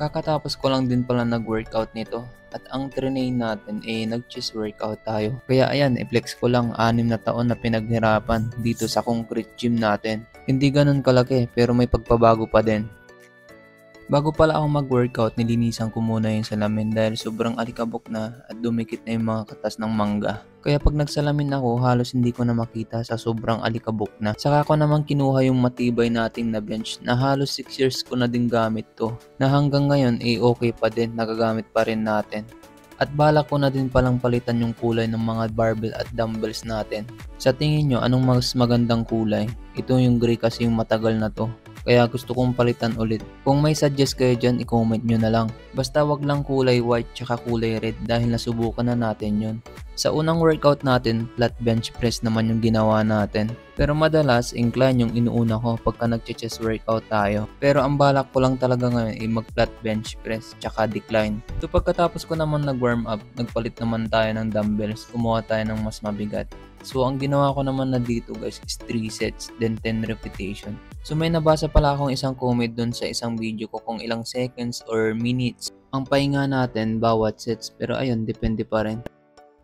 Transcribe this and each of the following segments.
Kakatapos ko lang din pala nag-workout nito at ang trinain natin nag-chest workout tayo. Kaya ayan, i-flex ko lang 6 na taon na pinaghirapan dito sa concrete gym natin. Hindi ganun kalaki pero may pagpabago pa din. Bago pala ako mag-workout, nilinisan ko muna yung salamin dahil sobrang alikabok na at dumikit na yung mga katas ng mangga. Kaya pag nagsalamin ako, halos hindi ko na makita sa sobrang alikabok na. Saka ko naman kinuha yung matibay nating na bench na halos 6 years ko na din gamit to. Na hanggang ngayon okay pa din, nagagamit pa rin natin. At balak ko na din palang palitan yung kulay ng mga barbell at dumbbells natin. Sa tingin nyo, anong mas magandang kulay? Ito yung gray kasi yung matagal na to. Kaya gusto kong palitan ulit. Kung may suggest kayo dyan, i-comment nyo na lang. Basta wag lang kulay white tsaka kulay red dahil nasubukan na natin yon. Sa unang workout natin, flat bench press naman yung ginawa natin. Pero madalas, incline yung inuuna ko pagka nag-chest workout tayo. Pero ang balak ko lang talaga ngayon ay mag-flat bench press tsaka decline. So pagkatapos ko naman nag-warm up, nagpalit naman tayo ng dumbbells, kumuha tayo ng mas mabigat. So ang ginawa ko naman na dito guys is 3 sets then 10 repetition. So may nabasa pala akong isang comment dun sa isang video ko kung ilang seconds or minutes ang pahinga natin bawat sets, pero ayun, depende pa rin.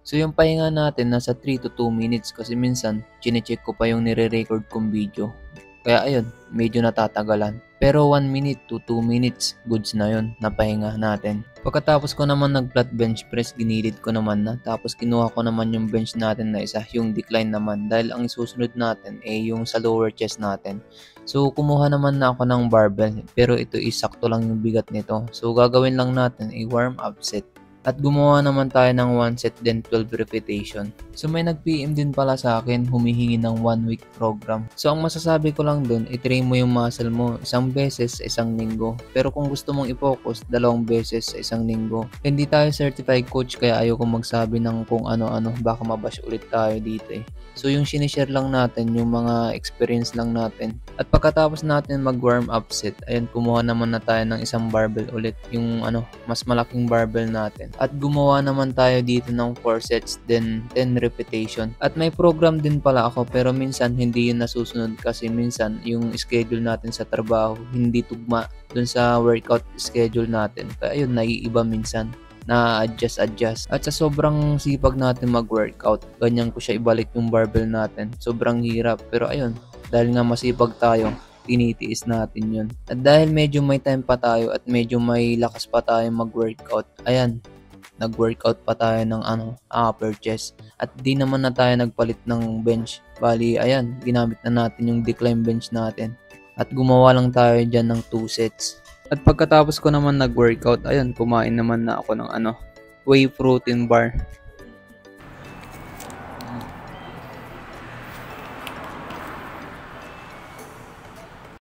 So yung pahinga natin nasa 3 to 2 minutes kasi minsan chinecheck ko pa yung nire-record kong video. Kaya ayun, medyo natatagalan. Pero 1 minute to 2 minutes, goods na yun, napahinga natin. Pagkatapos ko naman nag-flat bench press, ginilid ko naman na. Tapos kinuha ko naman yung bench natin na isa, yung decline naman. Dahil ang isusunod natin yung sa lower chest natin. So kumuha naman na ako ng barbell. Pero ito sakto lang yung bigat nito. So gagawin lang natin warm up set. At gumawa naman tayo ng 1 set then 12 repetition. So may nag-PM din pala sa akin, humihingi ng 1 week program. So ang masasabi ko lang dun, i-train mo yung muscle mo 1 beses sa 1 linggo. Pero kung gusto mong i-focus, 2 beses sa 1 linggo. Hindi tayo certified coach kaya ayoko magsabi ng kung ano-ano, baka mabash ulit tayo dito eh. So yung sinishare lang natin, yung mga experience lang natin. At pagkatapos natin mag-warm up set, ayun, kumuha naman na tayo ng isang barbell ulit, yung mas malaking barbell natin. At gumawa naman tayo dito ng 4 sets then 10 repetition. At may program din pala ako pero minsan hindi yun nasusunod kasi minsan yung schedule natin sa trabaho hindi tugma dun sa workout schedule natin. Kaya ayun, naiiba minsan na adjust. At sa sobrang sipag natin mag-workout, ganyan ko siya ibalik yung barbell natin. Sobrang hirap pero ayun, dahil nga masipag tayo, tinitiis natin yun. At dahil medyo may time pa tayo at medyo may lakas pa tayo mag-workout, ayan, nag-workout pa tayo ng upper chest. At di naman na tayo nagpalit ng bench. Bali, ayan, ginamit na natin yung decline bench natin. At gumawa lang tayo dyan ng 2 sets. At pagkatapos ko naman nag-workout, ayun, kumain naman na ako ng whey protein bar.